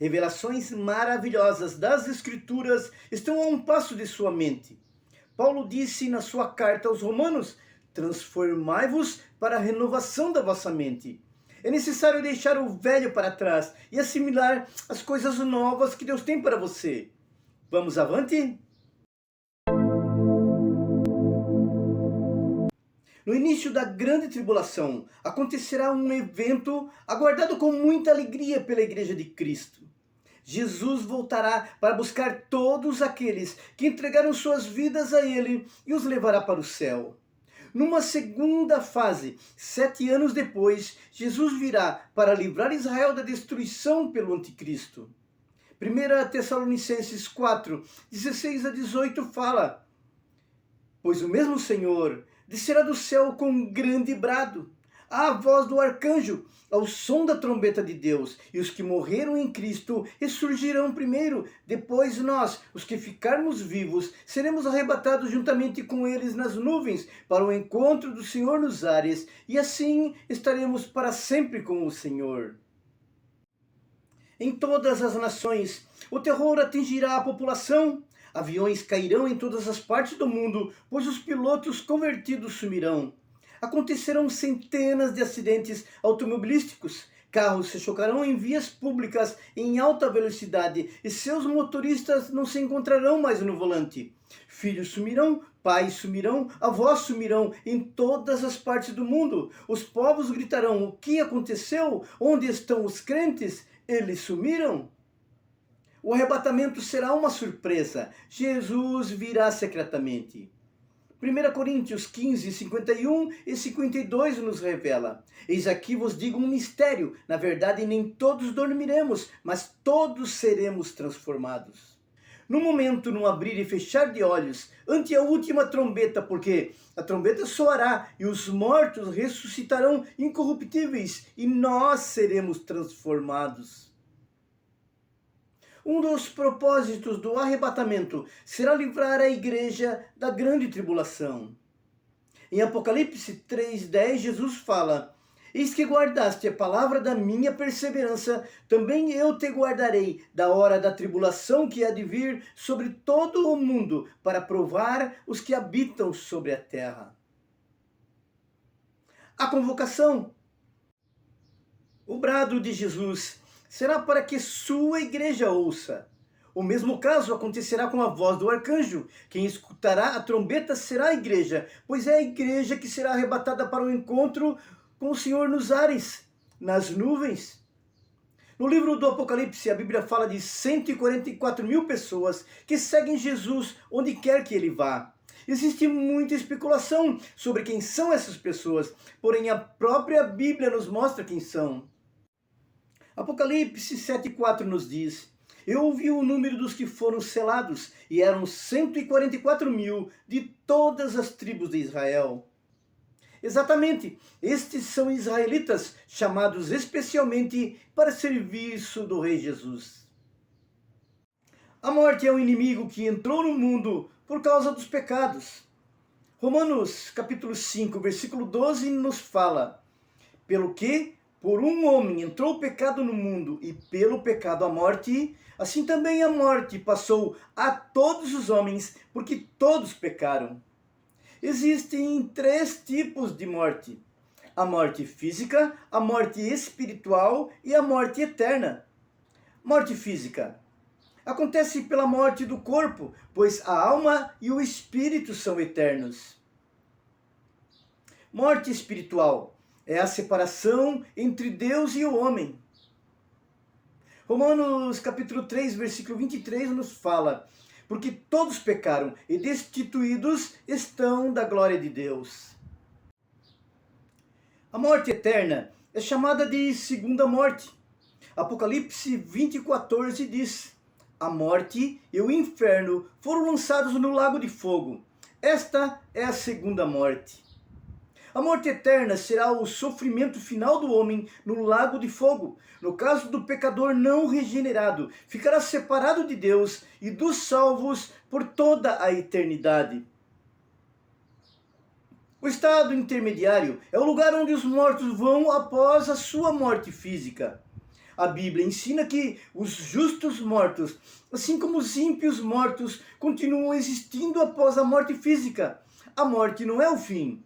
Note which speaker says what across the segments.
Speaker 1: Revelações maravilhosas das Escrituras estão a um passo de sua mente. Paulo disse na sua carta aos Romanos: transformai-vos para a renovação da vossa mente. É necessário deixar o velho para trás e assimilar as coisas novas que Deus tem para você. Vamos avante? No início da grande tribulação, acontecerá um evento aguardado com muita alegria pela Igreja de Cristo. Jesus voltará para buscar todos aqueles que entregaram suas vidas a Ele e os levará para o céu. Numa segunda fase, 7 anos depois, Jesus virá para livrar Israel da destruição pelo anticristo. 1 Tessalonicenses 4, 16 a 18 fala: pois o mesmo Senhor descerá do céu com um grande brado, à voz do arcanjo, ao som da trombeta de Deus, e os que morreram em Cristo ressurgirão primeiro. Depois nós, os que ficarmos vivos, seremos arrebatados juntamente com eles nas nuvens, para o encontro do Senhor nos ares, e assim estaremos para sempre com o Senhor. Em todas as nações, o terror atingirá a população. Aviões cairão em todas as partes do mundo, pois os pilotos convertidos sumirão. Acontecerão centenas de acidentes automobilísticos. Carros se chocarão em vias públicas em alta velocidade e seus motoristas não se encontrarão mais no volante. Filhos sumirão, pais sumirão, avós sumirão em todas as partes do mundo. Os povos gritarão: o que aconteceu? Onde estão os crentes? Eles sumiram? O arrebatamento será uma surpresa. Jesus virá secretamente. 1 Coríntios 15, 51 e 52 nos revela: eis aqui vos digo um mistério, na verdade nem todos dormiremos, mas todos seremos transformados. No momento, num abrir e fechar de olhos, ante a última trombeta, porque a trombeta soará e os mortos ressuscitarão incorruptíveis e nós seremos transformados. Um dos propósitos do arrebatamento será livrar a igreja da grande tribulação. Em Apocalipse 3:10, Jesus fala: eis que guardaste a palavra da minha perseverança, também eu te guardarei da hora da tribulação que há de vir sobre todo o mundo, para provar os que habitam sobre a terra. A convocação. O brado de Jesus será para que sua igreja ouça. O mesmo caso acontecerá com a voz do arcanjo. Quem escutará a trombeta será a igreja, pois é a igreja que será arrebatada para o encontro com o Senhor nos ares, nas nuvens. No livro do Apocalipse, a Bíblia fala de 144 mil pessoas que seguem Jesus onde quer que ele vá. Existe muita especulação sobre quem são essas pessoas, porém a própria Bíblia nos mostra quem são. Apocalipse 7,4 nos diz: eu ouvi o número dos que foram selados, e eram 144 mil de todas as tribos de Israel. Exatamente, estes são israelitas, chamados especialmente para serviço do Rei Jesus. A morte é um inimigo que entrou no mundo por causa dos pecados. Romanos capítulo 5, versículo 12 nos fala: pelo que por um homem entrou o pecado no mundo, e pelo pecado a morte, assim também a morte passou a todos os homens, porque todos pecaram. Existem 3 tipos de morte: a morte física, a morte espiritual e a morte eterna. Morte física acontece pela morte do corpo, pois a alma e o espírito são eternos. Morte espiritual é a separação entre Deus e o homem. Romanos capítulo 3, versículo 23 nos fala: porque todos pecaram e destituídos estão da glória de Deus. A morte eterna é chamada de segunda morte. Apocalipse 20:14 diz: a morte e o inferno foram lançados no lago de fogo. Esta é a segunda morte. A morte eterna será o sofrimento final do homem no lago de fogo. No caso do pecador não regenerado, ficará separado de Deus e dos salvos por toda a eternidade. O estado intermediário é o lugar onde os mortos vão após a sua morte física. A Bíblia ensina que os justos mortos, assim como os ímpios mortos, continuam existindo após a morte física. A morte não é o fim.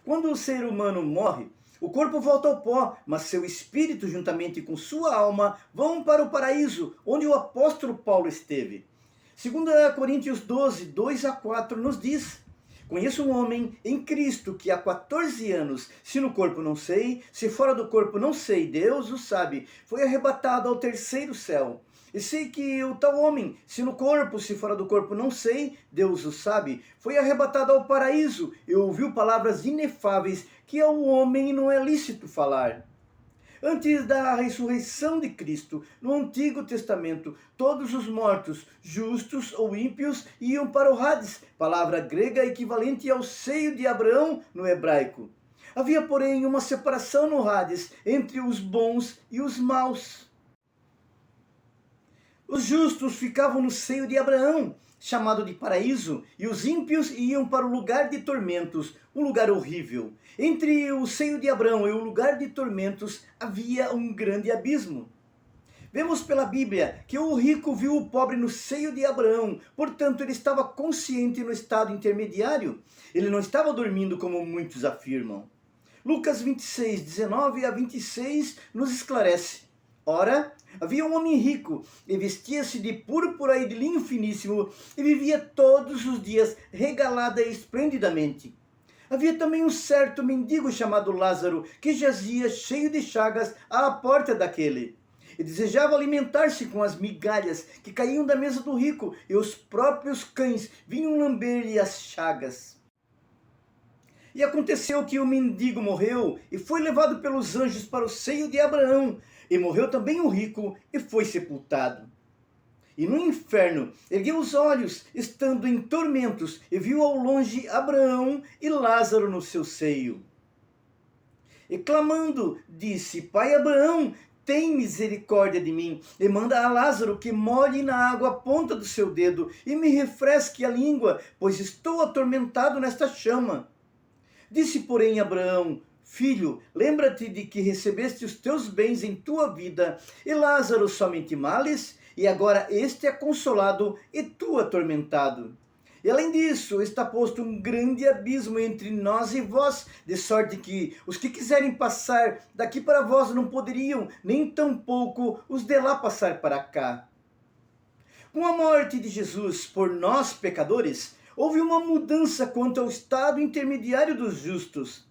Speaker 1: Quando o ser humano morre, o corpo volta ao pó, mas seu espírito, juntamente com sua alma, vão para o paraíso, onde o apóstolo Paulo esteve. 2 Coríntios 12, 2 a 4 nos diz: conheço um homem em Cristo que há 14 anos, se no corpo não sei, se fora do corpo não sei, Deus o sabe, foi arrebatado ao terceiro céu. E sei que o tal homem, se no corpo, se fora do corpo não sei, Deus o sabe, foi arrebatado ao paraíso e ouviu palavras inefáveis que ao homem não é lícito falar. Antes da ressurreição de Cristo, no Antigo Testamento, todos os mortos, justos ou ímpios, iam para o Hades, palavra grega equivalente ao seio de Abraão no hebraico. Havia, porém, uma separação no Hades entre os bons e os maus. Os justos ficavam no seio de Abraão, chamado de paraíso, e os ímpios iam para o lugar de tormentos, um lugar horrível. Entre o seio de Abraão e o lugar de tormentos havia um grande abismo. Vemos pela Bíblia que o rico viu o pobre no seio de Abraão, portanto ele estava consciente no estado intermediário. Ele não estava dormindo como muitos afirmam. Lucas 26, 19 a 26 nos esclarece. Ora, havia um homem rico, e vestia-se de púrpura e de linho finíssimo, e vivia todos os dias regalada e esplendidamente. Havia também um certo mendigo chamado Lázaro, que jazia cheio de chagas à porta daquele, e desejava alimentar-se com as migalhas que caíam da mesa do rico, e os próprios cães vinham lamber-lhe as chagas. E aconteceu que o mendigo morreu, e foi levado pelos anjos para o seio de Abraão, e morreu também o rico, e foi sepultado. E no inferno ergueu os olhos, estando em tormentos, e viu ao longe Abraão e Lázaro no seu seio. E clamando, disse: Pai Abraão, tem misericórdia de mim, e manda a Lázaro que molhe na água a ponta do seu dedo, e me refresque a língua, pois estou atormentado nesta chama. Disse, porém, Abraão: Filho, lembra-te de que recebeste os teus bens em tua vida, e Lázaro somente males, e agora este é consolado, e tu atormentado. E além disso, está posto um grande abismo entre nós e vós, de sorte que os que quiserem passar daqui para vós não poderiam, nem tampouco os de lá passar para cá. Com a morte de Jesus por nós, pecadores, houve uma mudança quanto ao estado intermediário dos justos.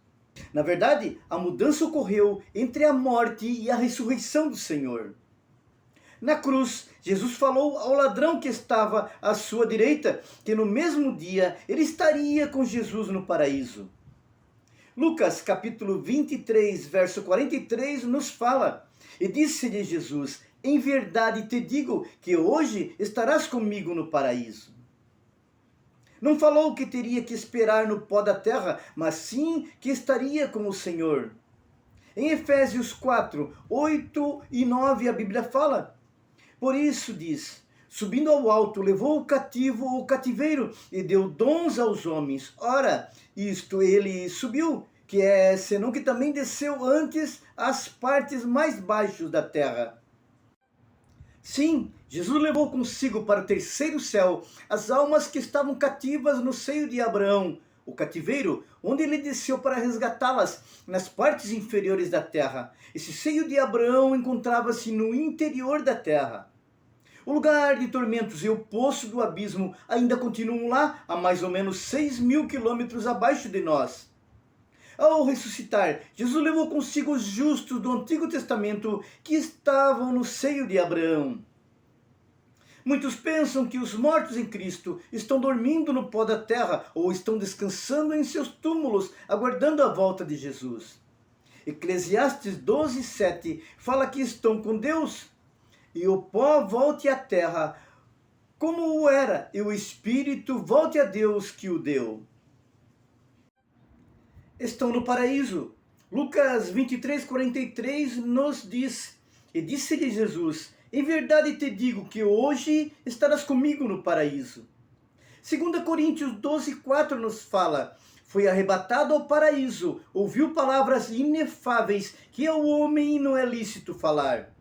Speaker 1: Na verdade, a mudança ocorreu entre a morte e a ressurreição do Senhor. Na cruz, Jesus falou ao ladrão que estava à sua direita que no mesmo dia ele estaria com Jesus no paraíso. Lucas capítulo 23, verso 43 nos fala: E disse-lhe Jesus: Em verdade te digo que hoje estarás comigo no paraíso. Não falou que teria que esperar no pó da terra, mas sim que estaria com o Senhor. Em Efésios 4, 8 e 9 a Bíblia fala: Por isso diz, subindo ao alto, levou o cativo o cativeiro e deu dons aos homens. Ora, isto ele subiu, que é senão que também desceu antes às partes mais baixas da terra. Sim, Jesus levou consigo para o terceiro céu as almas que estavam cativas no seio de Abraão, o cativeiro, onde ele desceu para resgatá-las nas partes inferiores da terra. Esse seio de Abraão encontrava-se no interior da terra. O lugar de tormentos e o poço do abismo ainda continuam lá, a mais ou menos 6.000 quilômetros abaixo de nós. Ao ressuscitar, Jesus levou consigo os justos do Antigo Testamento que estavam no seio de Abraão. Muitos pensam que os mortos em Cristo estão dormindo no pó da terra ou estão descansando em seus túmulos, aguardando a volta de Jesus. Eclesiastes 12, 7 fala que estão com Deus, e o pó volte à terra como o era, e o espírito volte a Deus que o deu. Estão no paraíso. Lucas 23, 43 nos diz: E disse-lhe Jesus: Em verdade te digo que hoje estarás comigo no paraíso. 2 Coríntios 12, 4 nos fala: foi arrebatado ao paraíso, ouviu palavras inefáveis que ao homem não é lícito falar.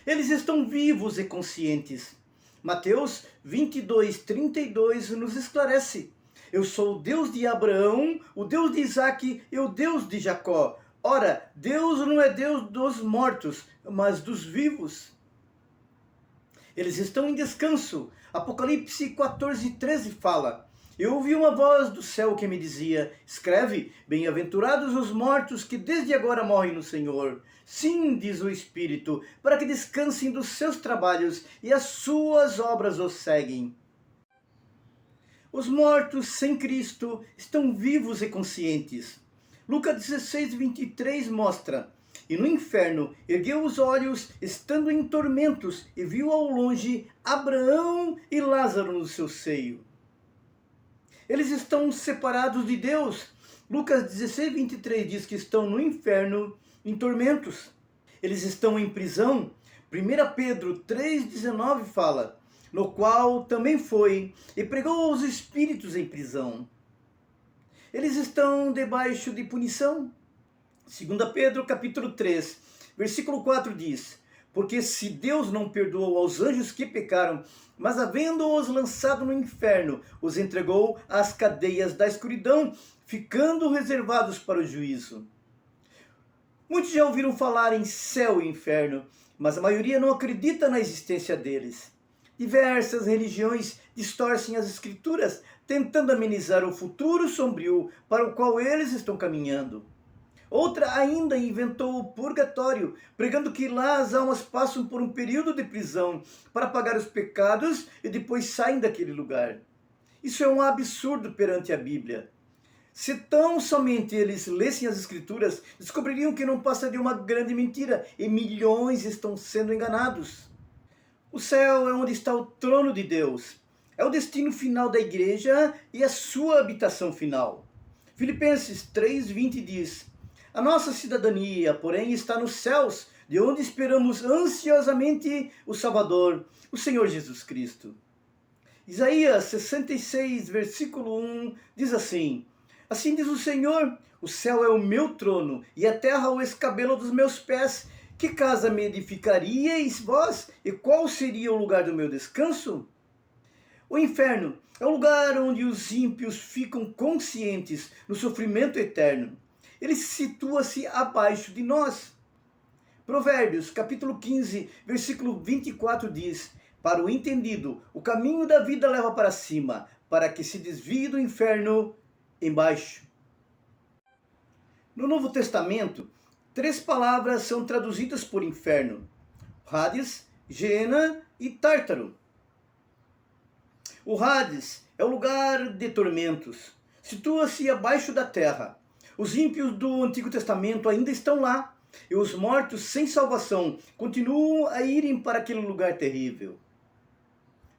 Speaker 1: Eles estão vivos e conscientes. Mateus 22:32 nos esclarece: eu sou o Deus de Abraão, o Deus de Isaque e o Deus de Jacó. Ora, Deus não é Deus dos mortos, mas dos vivos. Eles estão em descanso. Apocalipse 14:13 fala: eu ouvi uma voz do céu que me dizia: escreve, bem-aventurados os mortos que desde agora morrem no Senhor. Sim, diz o Espírito, para que descansem dos seus trabalhos e as suas obras os seguem. Os mortos sem Cristo estão vivos e conscientes. Lucas 16:23 mostra: e no inferno ergueu os olhos, estando em tormentos, e viu ao longe Abraão e Lázaro no seu seio. Eles estão separados de Deus. Lucas 16:23 diz que estão no inferno em tormentos. Eles estão em prisão. 1 Pedro 3:19 fala: no qual também foi e pregou aos espíritos em prisão. Eles estão debaixo de punição. 2 Pedro capítulo 3, versículo 4 diz: porque se Deus não perdoou aos anjos que pecaram, mas havendo-os lançado no inferno, os entregou às cadeias da escuridão, ficando reservados para o juízo. Muitos já ouviram falar em céu e inferno, mas a maioria não acredita na existência deles. Diversas religiões distorcem as escrituras, tentando amenizar o futuro sombrio para o qual eles estão caminhando. Outra ainda inventou o purgatório, pregando que lá as almas passam por um período de prisão para pagar os pecados e depois saem daquele lugar. Isso é um absurdo perante a Bíblia. Se tão somente eles lessem as Escrituras, descobririam que não passa de uma grande mentira e milhões estão sendo enganados. O céu é onde está o trono de Deus. É o destino final da igreja e a sua habitação final. Filipenses 3:20 diz: a nossa cidadania, porém, está nos céus, de onde esperamos ansiosamente o Salvador, o Senhor Jesus Cristo. Isaías 66, versículo 1, diz assim: assim diz o Senhor, o céu é o meu trono, e a terra o escabelo dos meus pés. Que casa me edificaríeis vós, e qual seria o lugar do meu descanso? O inferno é o lugar onde os ímpios ficam conscientes no sofrimento eterno. Ele situa-se abaixo de nós. Provérbios, capítulo 15, versículo 24 diz: para o entendido, o caminho da vida leva para cima, para que se desvie do inferno embaixo. No Novo Testamento, 3 palavras são traduzidas por inferno: Hades, Geena e Tártaro. O Hades é o lugar de tormentos. Situa-se abaixo da terra. Os ímpios do Antigo Testamento ainda estão lá, e os mortos sem salvação continuam a irem para aquele lugar terrível.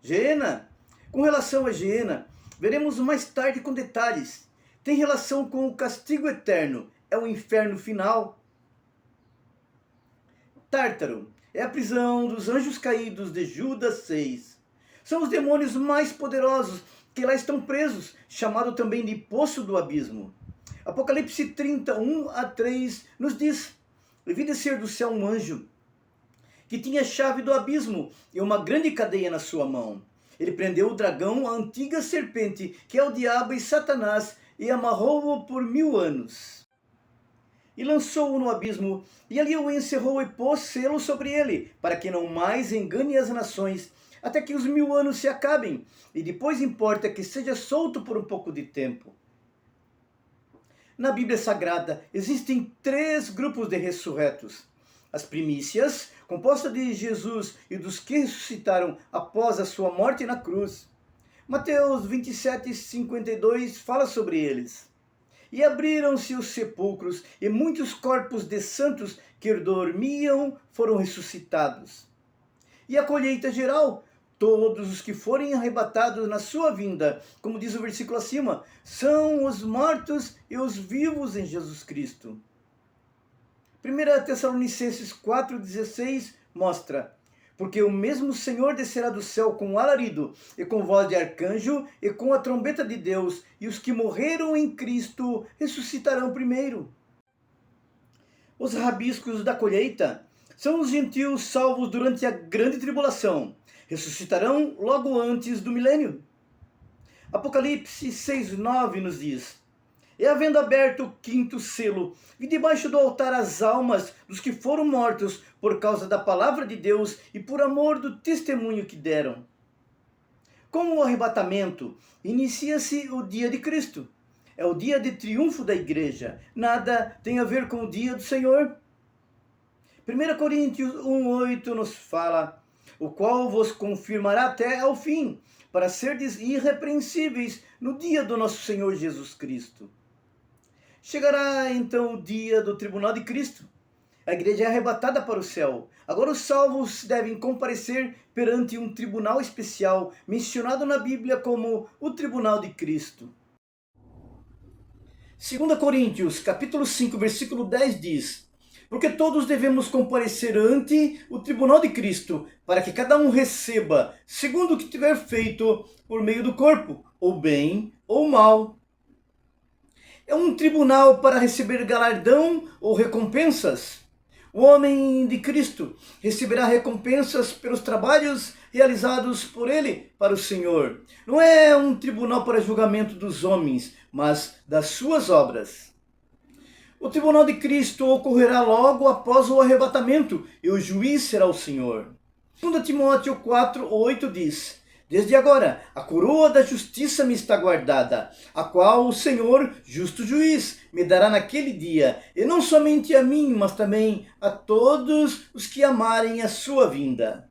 Speaker 1: Geena, com relação a Geena, veremos mais tarde com detalhes. Tem relação com o castigo eterno, é o inferno final. Tártaro é a prisão dos anjos caídos de Judas 6. São os demônios mais poderosos que lá estão presos, chamado também de Poço do Abismo. Apocalipse 30:1-3 nos diz: eu vi descer do céu um anjo que tinha a chave do abismo e uma grande cadeia na sua mão. Ele prendeu o dragão, a antiga serpente, que é o diabo e Satanás, e amarrou-o por 1000 anos. E lançou-o no abismo, e ali o encerrou e pôs selo sobre ele, para que não mais engane as nações, até que os 1000 anos se acabem, e depois importa que seja solto por um pouco de tempo. Na Bíblia Sagrada existem 3 grupos de ressurretos. As primícias, composta de Jesus e dos que ressuscitaram após a sua morte na cruz. Mateus 27:52 fala sobre eles. E abriram-se os sepulcros, e muitos corpos de santos que dormiam foram ressuscitados. E a colheita geral, todos os que forem arrebatados na sua vinda, como diz o versículo acima, são os mortos e os vivos em Jesus Cristo. 1 Tessalonicenses 4,16 mostra: porque o mesmo Senhor descerá do céu com alarido, e com voz de arcanjo, e com a trombeta de Deus, e os que morreram em Cristo ressuscitarão primeiro. Os rabiscos da colheita são os gentios salvos durante a grande tribulação. Ressuscitarão logo antes do milênio. Apocalipse 6,9 nos diz: E havendo aberto o quinto selo, vi debaixo do altar as almas dos que foram mortos por causa da palavra de Deus e por amor do testemunho que deram. Com o arrebatamento, inicia-se o dia de Cristo. É o dia de triunfo da igreja. Nada tem a ver com o dia do Senhor. 1 Coríntios 1,8 nos fala: o qual vos confirmará até ao fim, para serdes irrepreensíveis no dia do nosso Senhor Jesus Cristo. Chegará então o dia do tribunal de Cristo. A igreja é arrebatada para o céu. Agora os salvos devem comparecer perante um tribunal especial, mencionado na Bíblia como o tribunal de Cristo. 2 Coríntios, capítulo 5, versículo 10 diz: Porque todos devemos comparecer ante o tribunal de Cristo, para que cada um receba, segundo o que tiver feito por meio do corpo, ou bem ou mal. É um tribunal para receber galardão ou recompensas. O homem de Cristo receberá recompensas pelos trabalhos realizados por ele para o Senhor. Não é um tribunal para julgamento dos homens, mas das suas obras. O tribunal de Cristo ocorrerá logo após o arrebatamento, e o juiz será o Senhor. 2 Timóteo 4,8 diz: Desde agora, a coroa da justiça me está guardada, a qual o Senhor, justo juiz, me dará naquele dia, e não somente a mim, mas também a todos os que amarem a sua vinda.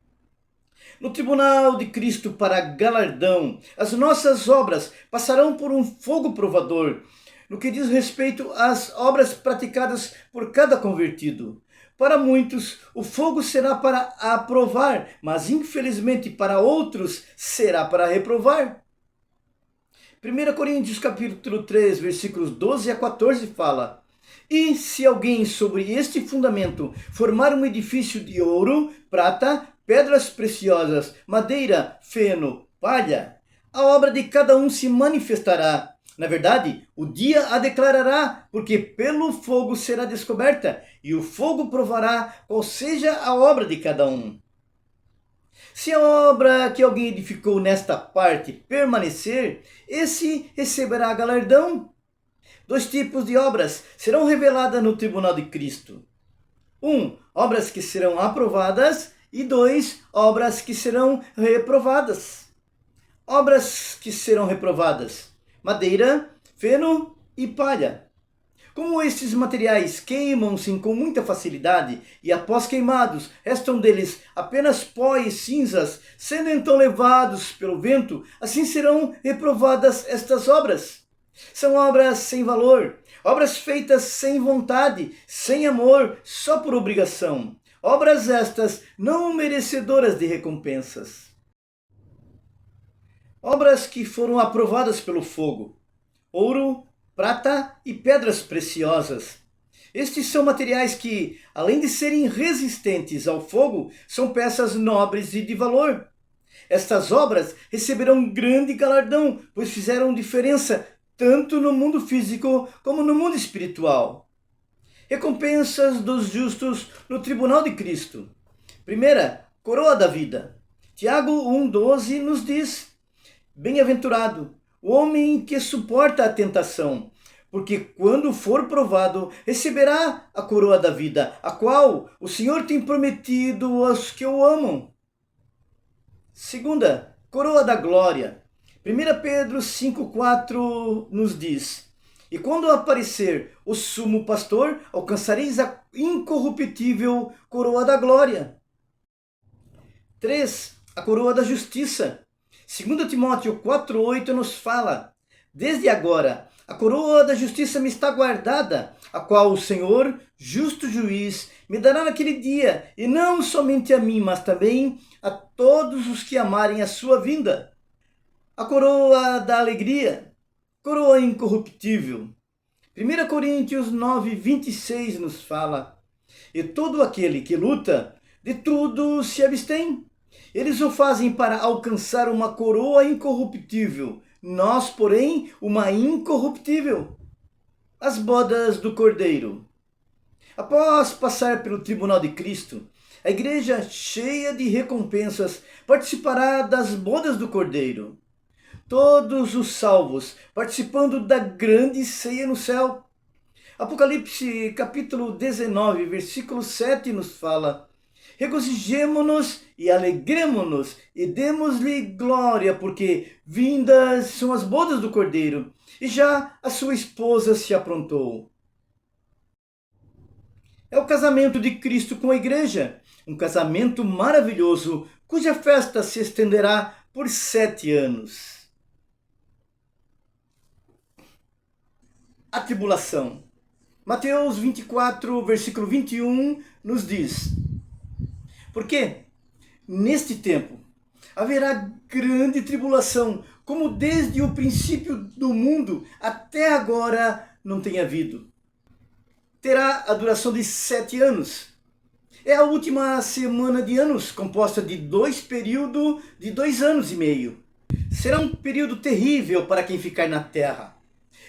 Speaker 1: No tribunal de Cristo para galardão, as nossas obras passarão por um fogo provador, no que diz respeito às obras praticadas por cada convertido. Para muitos, o fogo será para aprovar, mas infelizmente para outros será para reprovar. 1 Coríntios capítulo 3, versículos 12 a 14 fala: E se alguém sobre este fundamento formar um edifício de ouro, prata, pedras preciosas, madeira, feno, palha, a obra de cada um se manifestará. Na verdade, o dia a declarará, porque pelo fogo será descoberta, e o fogo provará qual seja a obra de cada um. Se a obra que alguém edificou nesta parte permanecer, esse receberá galardão. 2 tipos de obras serão reveladas no tribunal de Cristo. 1. Obras que serão aprovadas, e 2. Obras que serão reprovadas. Obras que serão reprovadas: madeira, feno e palha. Como estes materiais queimam-se com muita facilidade e após queimados restam deles apenas pó e cinzas, sendo então levados pelo vento, assim serão reprovadas estas obras. São obras sem valor, obras feitas sem vontade, sem amor, só por obrigação. Obras estas não merecedoras de recompensas. Obras que foram aprovadas pelo fogo: ouro, prata e pedras preciosas. Estes são materiais que, além de serem resistentes ao fogo, são peças nobres e de valor. Estas obras receberão grande galardão, pois fizeram diferença tanto no mundo físico como no mundo espiritual. Recompensas dos justos no tribunal de Cristo. Primeira, coroa da vida. Tiago 1,12 nos diz: Bem-aventurado o homem que suporta a tentação, porque quando for provado, receberá a coroa da vida, a qual o Senhor tem prometido aos que o amam. Segunda, coroa da glória. 1 Pedro 5,4 nos diz: E quando aparecer o sumo pastor, alcançareis a incorruptível coroa da glória. 3. A coroa da justiça. 2 Timóteo 4,8 nos fala: Desde agora, a coroa da justiça me está guardada, a qual o Senhor, justo juiz, me dará naquele dia, e não somente a mim, mas também a todos os que amarem a sua vinda. A coroa da alegria, coroa incorruptível. 1 Coríntios 9,26 nos fala: E todo aquele que luta, De tudo se abstêm. Eles o fazem para alcançar uma coroa incorruptível, nós, porém, uma incorruptível. As bodas do Cordeiro. Após passar pelo tribunal de Cristo, a igreja, cheia de recompensas, participará das bodas do Cordeiro. Todos os salvos participando da grande ceia no céu. Apocalipse capítulo 19, versículo 7 nos fala: regozijemo-nos e alegremo-nos e demos-lhe glória, porque vindas são as bodas do Cordeiro, e já a sua esposa se aprontou. É o casamento de Cristo com a igreja, um casamento maravilhoso, cuja festa se estenderá por 7 anos. A tribulação. Mateus 24, versículo 21 nos diz: porque neste tempo haverá grande tribulação, como desde o princípio do mundo até agora não tem havido. Terá a duração de 7 anos. É a última semana de anos, composta de 2 períodos de 2 anos e meio. Será um período terrível para quem ficar na terra.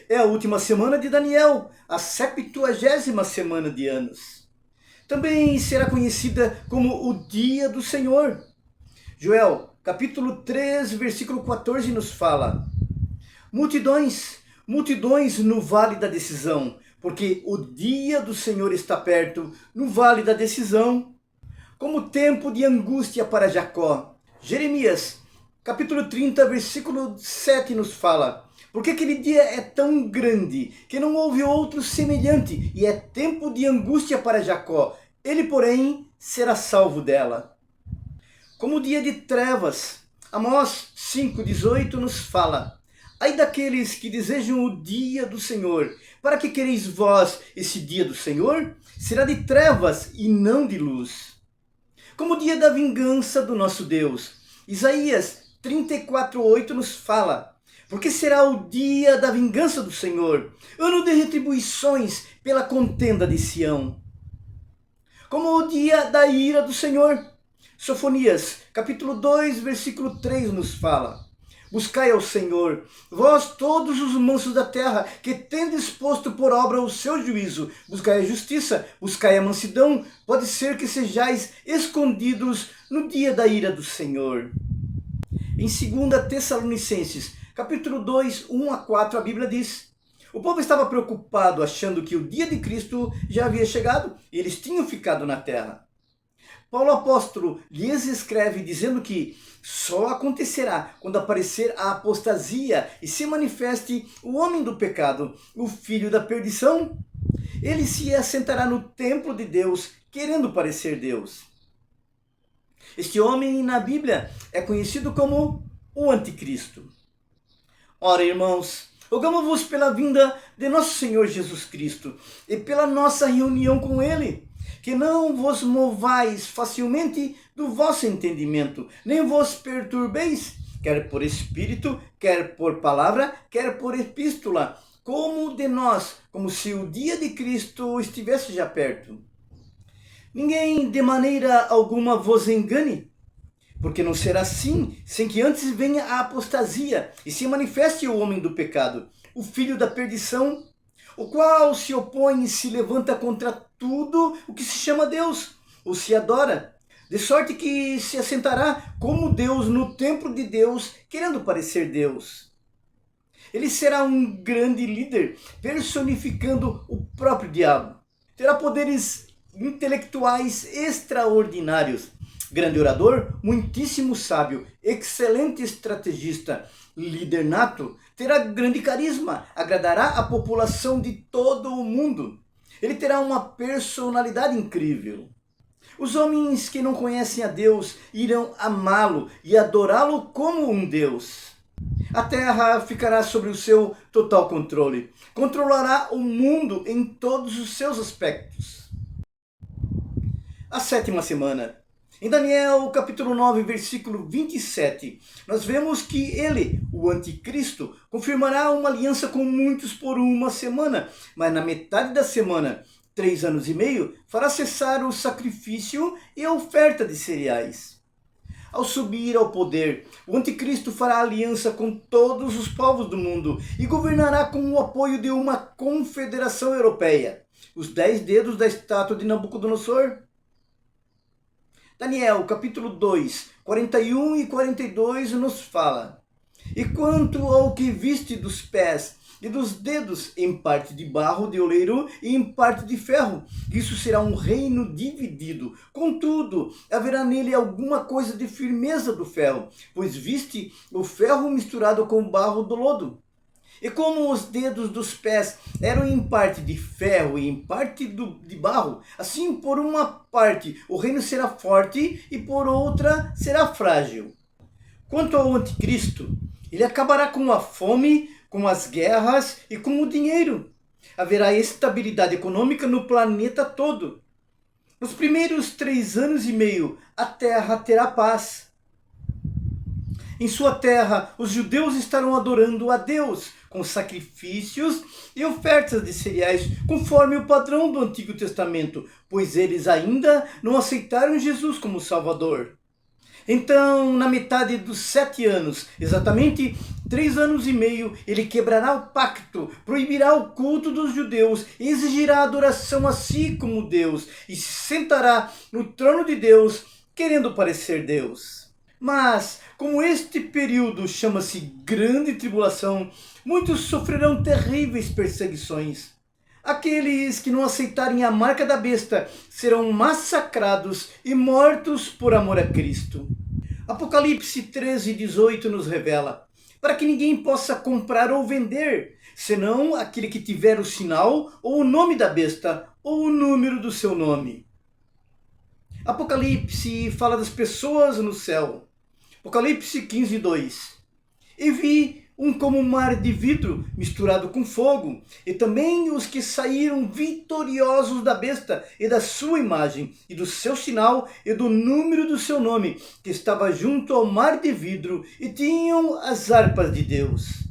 Speaker 1: É a última semana de Daniel, a 70ª semana de anos. Também será conhecida como o Dia do Senhor. Joel, capítulo 3, versículo 14 nos fala: multidões, multidões no vale da decisão, porque o dia do Senhor está perto, no vale da decisão, como tempo de angústia para Jacó. Jeremias, capítulo 30, versículo 7 nos fala: porque aquele dia é tão grande, que não houve outro semelhante, e é tempo de angústia para Jacó, ele, porém, será salvo dela. Como o dia de trevas, Amós 5,18 nos fala: ai daqueles que desejam o dia do Senhor, para que quereis vós esse dia do Senhor? Será de trevas e não de luz. Como o dia da vingança do nosso Deus, Isaías 34,8 nos fala: porque será o dia da vingança do Senhor, ano de retribuições pela contenda de Sião. Como o dia da ira do Senhor, Sofonias, capítulo 2, versículo 3 nos fala: buscai ao Senhor, vós todos os mansos da terra, que tendes posto por obra o seu juízo. Buscai a justiça, buscai a mansidão, pode ser que sejais escondidos no dia da ira do Senhor. Em 2 Tessalonicenses, capítulo 2, 1 a 4, a Bíblia diz: o povo estava preocupado, achando que o dia de Cristo já havia chegado e eles tinham ficado na terra. Paulo apóstolo lhes escreve dizendo que só acontecerá quando aparecer a apostasia e se manifeste o homem do pecado, o filho da perdição. Ele se assentará no templo de Deus, querendo parecer Deus. Este homem na Bíblia é conhecido como o Anticristo. Ora, irmãos, rogamo-vos pela vinda de nosso Senhor Jesus Cristo e pela nossa reunião com Ele, que não vos movais facilmente do vosso entendimento, nem vos perturbeis, quer por espírito, quer por palavra, quer por epístola, como de nós, como se o dia de Cristo estivesse já perto. Ninguém de maneira alguma vos engane, porque não será assim, sem que antes venha a apostasia e se manifeste o homem do pecado, o filho da perdição, o qual se opõe e se levanta contra tudo o que se chama Deus, ou se adora, de sorte que se assentará como Deus no templo de Deus, querendo parecer Deus. Ele será um grande líder, personificando o próprio diabo. Terá poderes intelectuais extraordinários. Grande orador, muitíssimo sábio, excelente estrategista, líder nato, terá grande carisma, agradará a população de todo o mundo. Ele terá uma personalidade incrível. Os homens que não conhecem a Deus irão amá-lo e adorá-lo como um Deus. A terra ficará sob o seu total controle. Controlará o mundo em todos os seus aspectos. A 7ª semana. Em Daniel, capítulo 9, versículo 27, nós vemos que ele, o anticristo, confirmará uma aliança com muitos por uma semana, mas na metade da semana, 3 anos e meio, fará cessar o sacrifício e a oferta de cereais. Ao subir ao poder, o anticristo fará aliança com todos os povos do mundo e governará com o apoio de uma confederação europeia, os 10 dedos da estátua de Nabucodonosor. Daniel, capítulo 2, 41 e 42 nos fala: E quanto ao que viste dos pés e dos dedos, em parte de barro de oleiro e em parte de ferro, isso será um reino dividido. Contudo, haverá nele alguma coisa de firmeza do ferro, pois viste o ferro misturado com o barro do lodo. E como os dedos dos pés eram em parte de ferro e em parte de barro, assim por uma parte o reino será forte e por outra será frágil. Quanto ao anticristo, ele acabará com a fome, com as guerras e com o dinheiro. Haverá estabilidade econômica no planeta todo. Nos primeiros 3 anos e meio, a terra terá paz. Em sua terra, os judeus estarão adorando a Deus com sacrifícios e ofertas de cereais, conforme o padrão do Antigo Testamento, pois eles ainda não aceitaram Jesus como Salvador. Então, na metade dos 7 anos, exatamente 3 anos e meio, ele quebrará o pacto, proibirá o culto dos judeus, exigirá adoração a si como Deus e se sentará no trono de Deus, querendo parecer Deus. Mas, como este período chama-se Grande Tribulação, muitos sofrerão terríveis perseguições. Aqueles que não aceitarem a marca da besta serão massacrados e mortos por amor a Cristo. Apocalipse 13:18 nos revela: para que ninguém possa comprar ou vender, senão aquele que tiver o sinal ou o nome da besta ou o número do seu nome. Apocalipse fala das pessoas no céu. Apocalipse 15:2. E vi um como mar de vidro misturado com fogo, e também os que saíram vitoriosos da besta e da sua imagem, e do seu sinal e do número do seu nome, que estava junto ao mar de vidro, e tinham as harpas de Deus.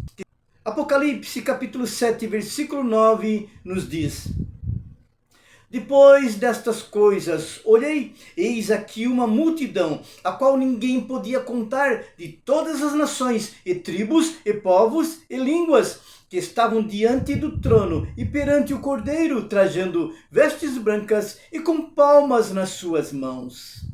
Speaker 1: Apocalipse capítulo 7, versículo 9 nos diz: Depois destas coisas, olhei, eis aqui uma multidão, a qual ninguém podia contar, de todas as nações, e tribos, e povos, e línguas, que estavam diante do trono e perante o Cordeiro, trajando vestes brancas e com palmas nas suas mãos.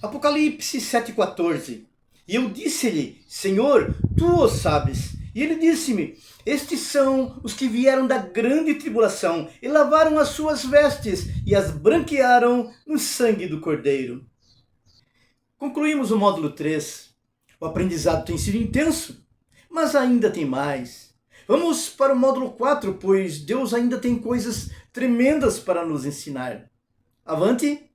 Speaker 1: Apocalipse 7,14. E eu disse-lhe: Senhor, tu o sabes. E ele disse-me: estes são os que vieram da grande tribulação e lavaram as suas vestes e as branquearam no sangue do Cordeiro. Concluímos o módulo 3. O aprendizado tem sido intenso, mas ainda tem mais. Vamos para o módulo 4, pois Deus ainda tem coisas tremendas para nos ensinar. Avante!